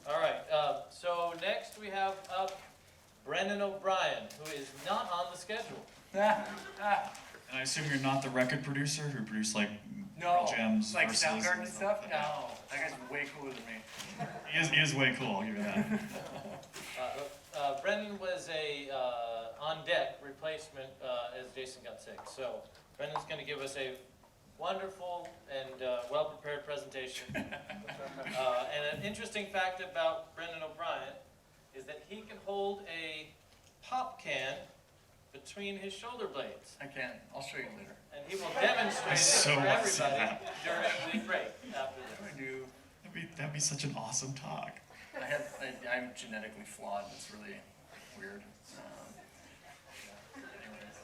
All right, so next we have up Brendan O'Brien, who is not on the schedule. And I assume you're not the record producer who produced like No, gems like versus Soundgarden and stuff? No, that guy's way cooler than me. He is way cool, I'll give you that. Brendan was a on-deck replacement as Jason got sick. So Brendan's going to give us a wonderful and well-prepared presentation. And an interesting fact about Brendan O'Brien is that he can hold a pop can between his shoulder blades. I can. I'll show you later. And he will demonstrate it So for want to see everybody that. during the break after this. I do. That'd be such an awesome talk. I'm genetically flawed. It's really weird. Anyways.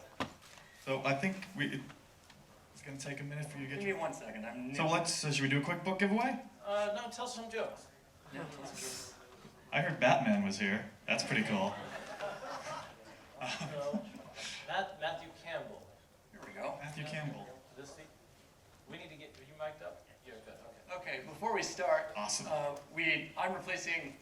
So I think it's gonna take a minute for you to Give get me your... 1 second. So should we do a quick book giveaway? No, tell some jokes. Yeah, I heard Batman was here. That's pretty cool. So, Matthew Campbell. here we go. Matthew Campbell. This seat. We need to get, are you mic'd up? You're good, okay. Okay, before we start, Awesome. I'm replacing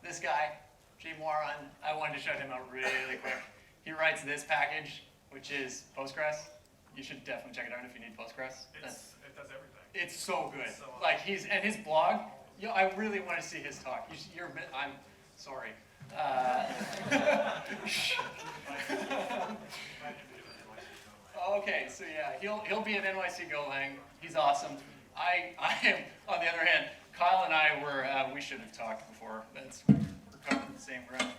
this guy, Jay Moran. I wanted to shout him out really quick. He writes this package, which is Postgres. You should definitely check it out if you need Postgres. It does everything. It's so good. It's so awesome. Like and his blog. I really want to see his talk. I'm sorry. Okay, so yeah, he'll be at NYC Golang. He's awesome. I am, on the other hand, Kyle and I we should have talked before. We're covering the same ground.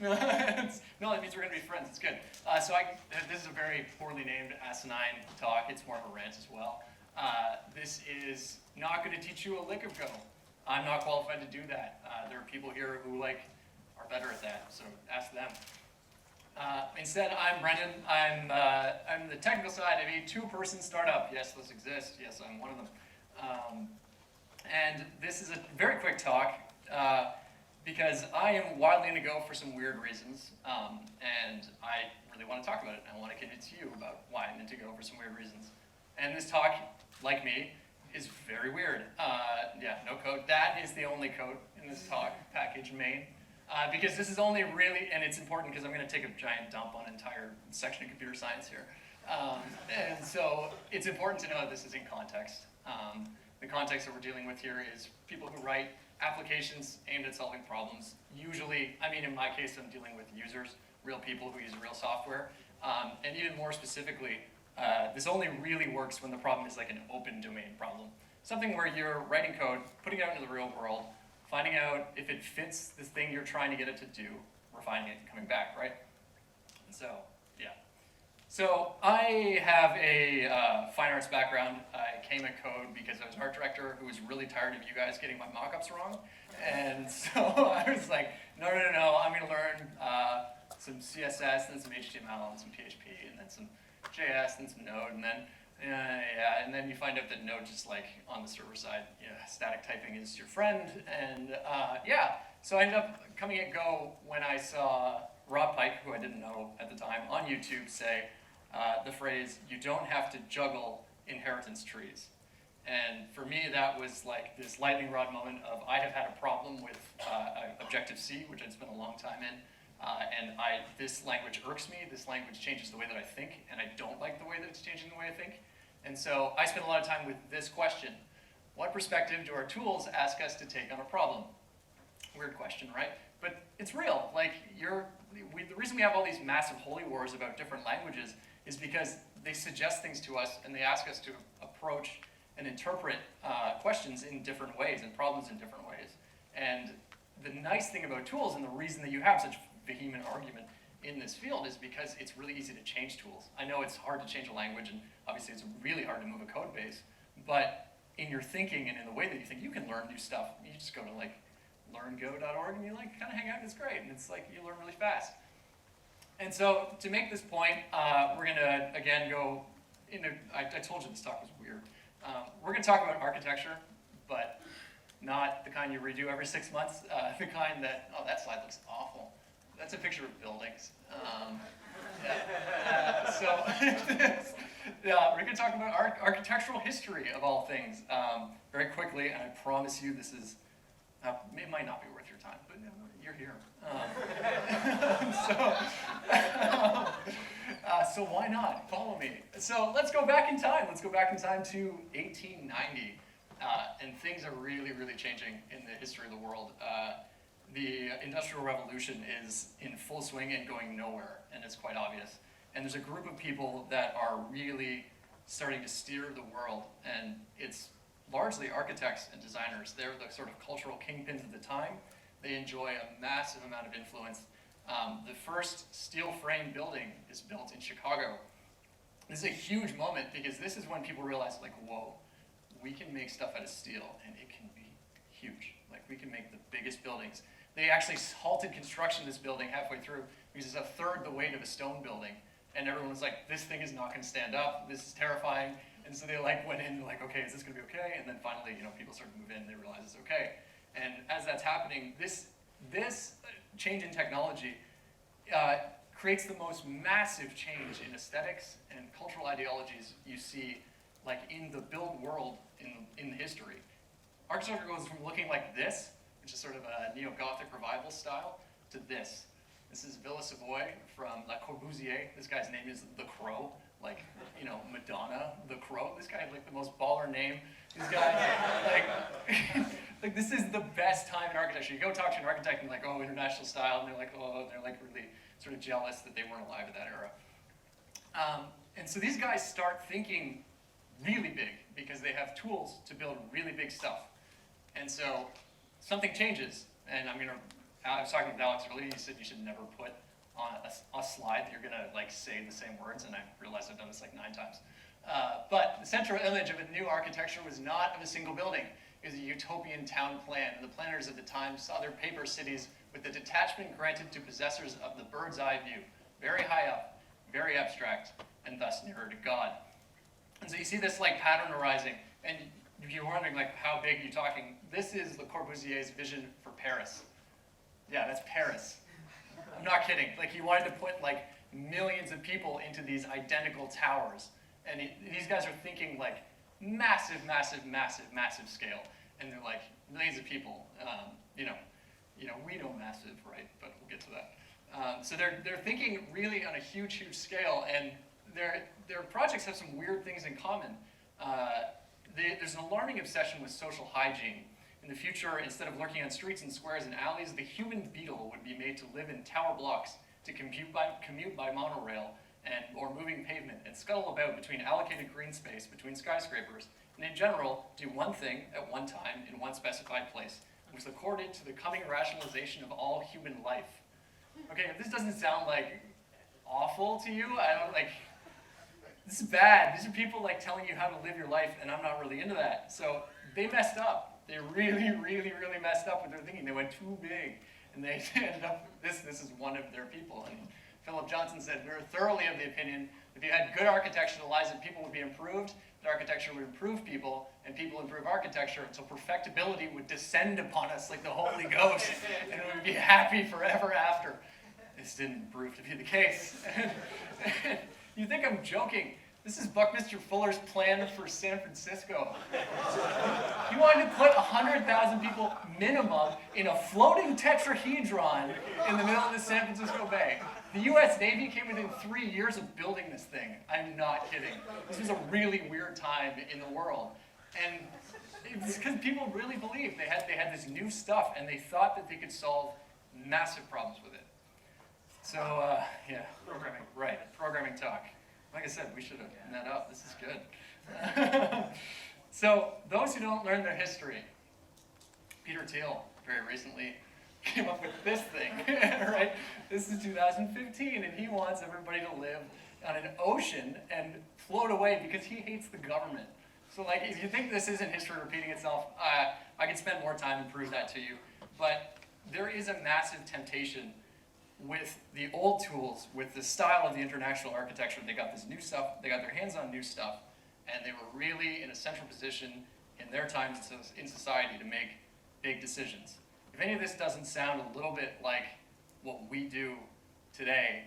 No, that means we're gonna be friends. It's good. This is a very poorly named asinine talk. It's more of a rant as well. This is not going to teach you a lick of Go. I'm not qualified to do that. There are people here who are better at that. So ask them. Instead, I'm Brendan. I'm the technical side of a two-person startup. Yes, those exist. Yes, I'm one of them. And this is a very quick talk because I am wildly into Go for some weird reasons, and I really want to talk about it. I want to convince you about why I'm into Go for some weird reasons. And this talk, like me, is very weird. Yeah, no code. That is the only code in this talk, package main. Because this is only really, and it's important because I'm going to take a giant dump on an entire section of computer science here. And so it's important to know that this is in context. The context that we're dealing with here is people who write applications aimed at solving problems. Usually, in my case, I'm dealing with users, real people who use real software. And even more specifically, this only really works when the problem is like an open domain problem. Something where you're writing code, putting it out into the real world, finding out if it fits this thing you're trying to get it to do, refining it, and coming back, right? So, yeah. So I have a fine arts background. I came at code because I was an art director who was really tired of you guys getting my mock-ups wrong. And so I was like, no, I'm going to learn some CSS, then some HTML, and some PHP, and then some JS, then some Node, and then and then you find out that Node just on the server side, static typing is your friend, and so I ended up coming at Go when I saw Rob Pike, who I didn't know at the time, on YouTube say the phrase, "You don't have to juggle inheritance trees." And for me, that was like this lightning rod moment of I have had a problem with Objective-C, which I'd spent a long time in. And this language irks me, this language changes the way that I think, and I don't like the way that it's changing the way I think. And so I spent a lot of time with this question. What perspective do our tools ask us to take on a problem? Weird question, right? But it's real. The reason we have all these massive holy wars about different languages is because they suggest things to us and they ask us to approach and interpret questions in different ways and problems in different ways. And the nice thing about tools and the reason that you have such vehement argument in this field is because it's really easy to change tools. I know it's hard to change a language, and obviously it's really hard to move a code base, but in your thinking and in the way that you think, you can learn new stuff. You just go to learngo.org and you kind of hang out and it's great, and it's you learn really fast. And so to make this point, we're going to again go into, I told you this talk was weird. We're going to talk about architecture, but not the kind you redo every 6 months, the kind that, oh, that slide looks awful. That's a picture of buildings. We're going to talk about architectural history of all things very quickly, and I promise you this is It might not be worth your time, but you're here. So why not? Follow me. So let's go back in time. Let's go back in time to 1890. And things are really, really changing in the history of the world. The Industrial Revolution is in full swing and going nowhere, and it's quite obvious. And there's a group of people that are really starting to steer the world, and it's largely architects and designers. They're the sort of cultural kingpins of the time. They enjoy a massive amount of influence. The first steel frame building is built in Chicago. This is a huge moment because this is when people realize, like, whoa, we can make stuff out of steel and it can be huge. Like, we can make the biggest buildings. They actually halted construction of this building halfway through because it's a third the weight of a stone building. And everyone was like, this thing is not gonna stand up, this is terrifying. And so they like went in like, okay, is this gonna be okay? And then finally, people start to move in, they realize it's okay. And as that's happening, this change in technology creates the most massive change in aesthetics and cultural ideologies you see like in the built world in history. Architecture goes from looking like this, which is sort of a neo-Gothic revival style, to this. This is Villa Savoye from Le Corbusier. This guy's name is The Crow, like, Madonna, The Crow. This guy had like the most baller name. This guy, like this is the best time in architecture. You go talk to an architect and like, oh, international style, and they're like really sort of jealous that they weren't alive at that era. And so these guys start thinking really big because they have tools to build really big stuff. And so something changes, and I was talking to Alex earlier. He said you should never put on a slide that you're gonna like say the same words, and I realized I've done this like 9 times. But the central image of a new architecture was not of a single building. It was a utopian town plan, and the planners at the time saw their paper cities with the detachment granted to possessors of the bird's eye view, very high up, very abstract, and thus nearer to God. And so you see this like pattern arising, and if you're wondering like how big you're talking, this is Le Corbusier's vision for Paris. Yeah, that's Paris. I'm not kidding. Like, he wanted to put like millions of people into these identical towers, and these guys are thinking like massive, massive, massive, massive scale, and they're like millions of people. We know massive, right? But we'll get to that. So they're thinking really on a huge, huge scale, and their projects have some weird things in common. There's an alarming obsession with social hygiene. In the future, instead of lurking on streets and squares and alleys, the human beetle would be made to live in tower blocks, to commute by monorail or moving pavement, and scuttle about between allocated green space between skyscrapers, and in general, do one thing at one time in one specified place, which is accorded to the coming rationalization of all human life. Okay, if this doesn't sound like awful to you, this is bad. These are people like telling you how to live your life, and I'm not really into that. So they messed up. They really, really, really messed up with their thinking. They went too big, and they ended up, this is one of their people. And Philip Johnson said, we're thoroughly of the opinion if you had good architecture that lies that people would be improved, that architecture would improve people, and people improve architecture until perfectibility would descend upon us like the Holy Ghost, and we would be happy forever after. This didn't prove to be the case. You think I'm joking? This is Buckminster Fuller's plan for San Francisco. He wanted to put 100,000 people minimum in a floating tetrahedron in the middle of the San Francisco Bay. The US Navy came within 3 years of building this thing. I'm not kidding. This was a really weird time in the world. And it's because people really believed they had this new stuff, and they thought that they could solve massive problems with it. So, yeah, programming, right, programming talk. Like I said, we should have met up. This is good. So, those who don't learn their history, Peter Thiel very recently came up with this thing, right? This is 2015, and he wants everybody to live on an ocean and float away because he hates the government. So, like, if you think this isn't history repeating itself, I could spend more time and prove that to you. But there is a massive temptation with the old tools, with the style of the international architecture. They got this new stuff, they got their hands on new stuff, and they were really in a central position in their times in society to make big decisions. If any of this doesn't sound a little bit like what we do today,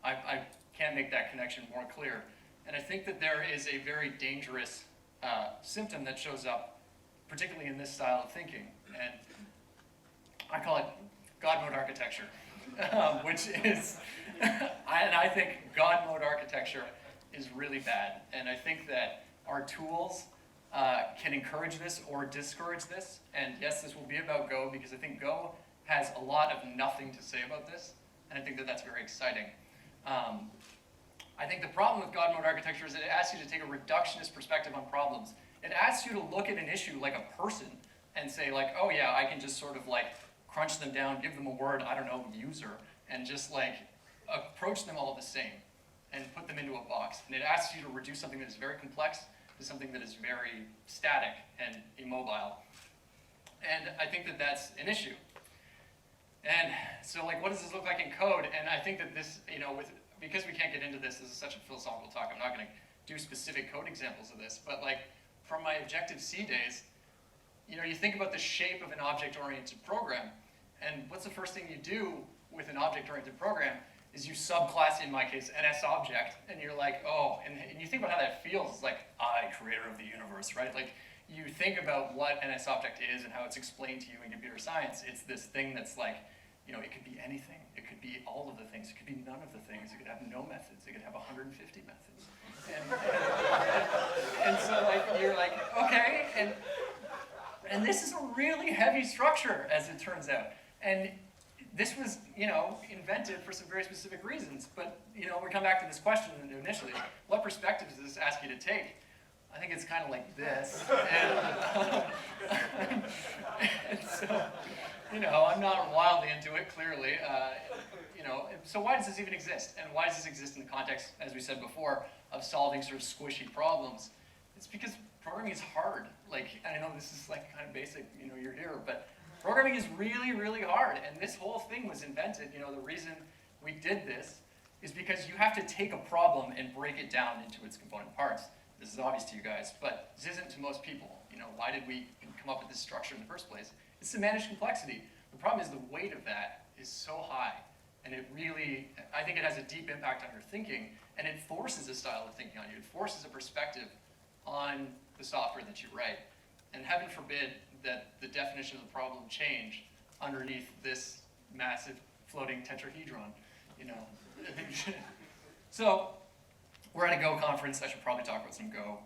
I can't make that connection more clear. And I think that there is a very dangerous symptom that shows up, particularly in this style of thinking. And I call it God mode architecture, which is, and I think God mode architecture is really bad. And I think that our tools can encourage this or discourage this. And yes, this will be about Go, because I think Go has a lot of nothing to say about this. And I think that that's very exciting. I think the problem with God mode architecture is that it asks you to take a reductionist perspective on problems. It asks you to look at an issue like a person and say like, oh yeah, I can just sort of like crunch them down, give them a word, I don't know, user, and just like approach them all the same and put them into a box. And it asks you to reduce something that is very complex to something that is very static and immobile. And I think that that's an issue. And so like, what does this look like in code? And I think that this, you know, because we can't get into this, this is such a philosophical talk, I'm not gonna do specific code examples of this, but like from my Objective-C days, you know, you think about the shape of an object-oriented program, and what's the first thing you do with an object-oriented program is you subclass, in my case, NSObject, and you're like, oh, and you think about how that feels. It's like, I, creator of the universe, right? Like, you think about what NSObject is and how it's explained to you in computer science. It's this thing that's like, you know, it could be anything. It could be all of the things. It could be none of the things. It could have no methods. It could have 150 methods. And so, like, you're like, okay, and this is a really heavy structure, as it turns out. And this was, you know, invented for some very specific reasons. But, you know, we come back to this question initially, what perspective does this ask you to take? I think it's kind of like this. And so, you know, I'm not wildly into it, clearly. You know, so why does this even exist? And why does this exist in the context, as we said before, of solving sort of squishy problems? It's because programming is hard. Like, I know this is like kind of basic, you know, you're here, but programming is really, really hard. And this whole thing was invented, you know, the reason we did this is because you have to take a problem and break it down into its component parts. This is obvious to you guys, but this isn't to most people. You know, why did we come up with this structure in the first place? It's to manage complexity. The problem is the weight of that is so high, and it really, I think it has a deep impact on your thinking, and it forces a style of thinking on you. It forces a perspective on the software that you write. And heaven forbid that the definition of the problem change underneath this massive floating tetrahedron, you know. So, we're at a Go conference. I should probably talk about some Go.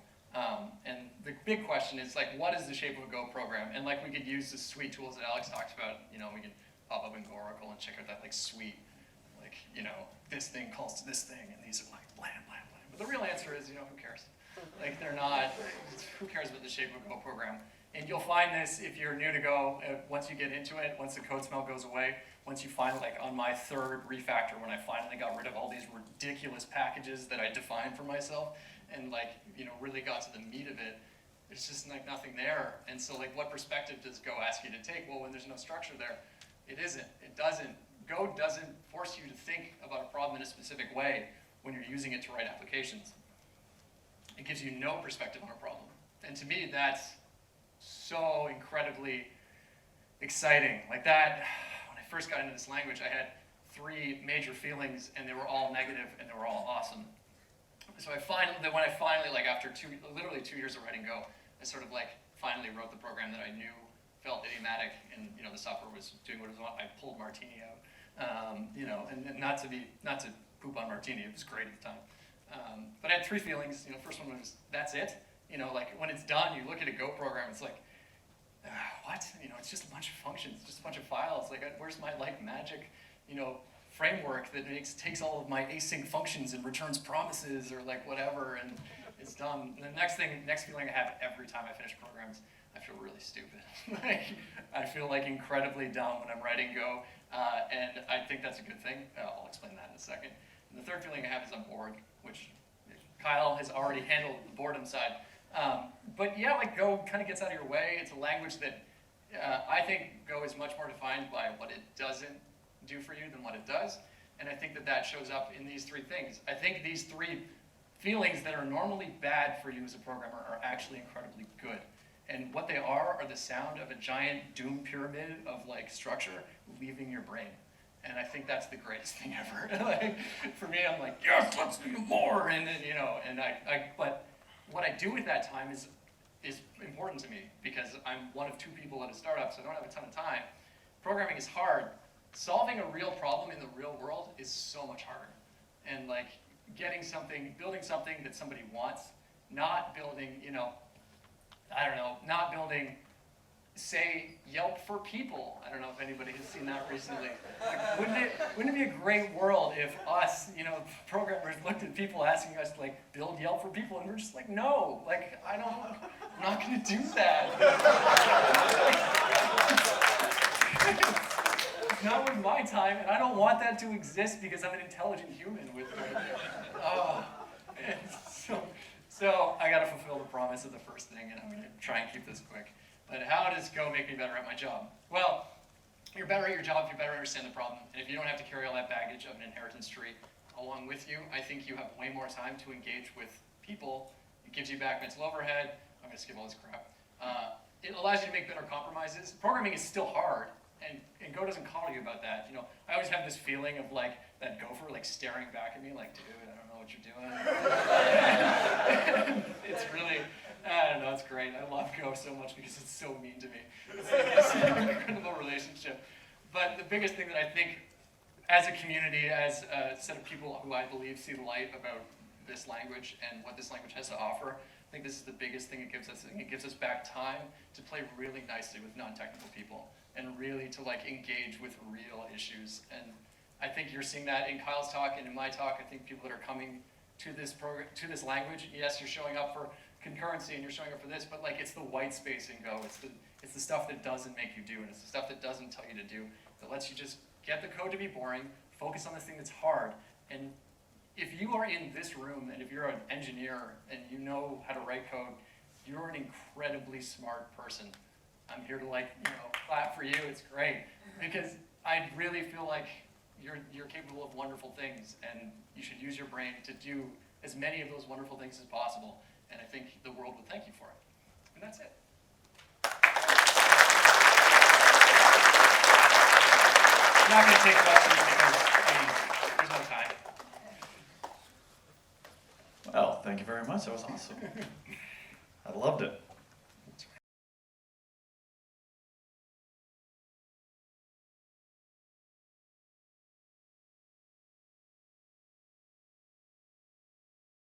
And the big question is, like, what is the shape of a Go program? And, like, we could use the suite tools that Alex talked about. You know, we can pop up in Go Oracle and check out that, like, suite. Like, you know, this thing calls to this thing, and these are, like, blam, blam, blam. But the real answer is, you know, who cares? Like, they're not, who cares about the shape of a Go program? And you'll find this if you're new to Go, once you get into it, once the code smell goes away, once you find, like, on my third refactor, when I finally got rid of all these ridiculous packages that I defined for myself, and, like, you know, really got to the meat of it, there's just, like, nothing there. And so, like, what perspective does Go ask you to take? Well, when there's no structure there, it isn't. It doesn't. Go doesn't force you to think about a problem in a specific way when you're using it to write applications. It gives you no perspective on a problem. And to me, that's so incredibly exciting. Like that, when I first got into this language, I had 3 major feelings, and they were all negative, and they were all awesome. So when I finally, like after literally 2 years of writing Go, I sort of like finally wrote the program that I knew felt idiomatic, and you know the software was doing what it was. I pulled Martini out, you know, and not to poop on Martini. It was great at the time. But I had 3 feelings. You know, first one was that's it. You know, like when it's done, you look at a Go program, it's like, what? You know, it's just a bunch of functions, just a bunch of files. Like, where's my like magic, you know, framework that takes all of my async functions and returns promises or like whatever, and it's done. And the next feeling I have every time I finish programs, I feel really stupid. Like, I feel like incredibly dumb when I'm writing Go, and I think that's a good thing. I'll explain that in a second. And the third feeling I have is I'm bored, which Kyle has already handled the boredom side. But yeah, like Go kind of gets out of your way. It's a language that I think Go is much more defined by what it doesn't do for you than what it does. And I think that that shows up in these 3 things. I think these 3 feelings that are normally bad for you as a programmer are actually incredibly good. And what they are the sound of a giant doom pyramid of like structure leaving your brain. And I think that's the greatest thing ever. Like, for me, I'm like, yes, let's do more. And then, you know, and but what I do with that time is important to me because I'm one of 2 people at a startup, so I don't have a ton of time. programming is hard. Solving a real problem in the real world is so much harder. And like building something that somebody wants, not building, not building, say, Yelp for people. I don't know if anybody has seen that recently. Like, wouldn't it be a great world if us, programmers looked at people asking us to like build Yelp for people, and we're just like, no, like I'm not gonna do that. It's not worth my time, and I don't want that to exist because I'm an intelligent human with So I gotta fulfill the promise of the first thing, and I'm gonna try and keep this quick. But how does Go make me better at my job? Well, you're better at your job if you better understand the problem. And if you don't have to carry all that baggage of an inheritance tree along with you, I think you have way more time to engage with people. It gives you back mental overhead. I'm gonna skip all this crap. It allows you to make better compromises. Programming is still hard, and Go doesn't coddle you about that. I always have this feeling of like that gopher like staring back at me like, dude, I don't know what you're doing. It's really, I don't know, it's great. I love Go so much because it's so mean to me. It's an incredible relationship. But the biggest thing that I think as a community, as a set of people who I believe see the light about this language and what this language has to offer, I think this is the biggest thing it gives us. It gives us back time to play really nicely with non-technical people and really to like engage with real issues. And I think you're seeing that in Kyle's talk and in my talk. I think people that are coming to this program, to this language, yes, you're showing up for concurrency and you're showing up for this, but like it's the white space in Go. It's the stuff that doesn't make you do, and it's the stuff that doesn't tell you to do, that lets you just get the code to be boring, focus on this thing that's hard. And if you are in this room and if you're an engineer and you know how to write code, you're an incredibly smart person. I'm here to clap for you. It's great because I really feel like you're capable of wonderful things, and you should use your brain to do as many of those wonderful things as possible. And I think the world will thank you for it. And that's it. I'm not going to take questions because there's no time. Well, thank you very much. That was awesome. I loved it.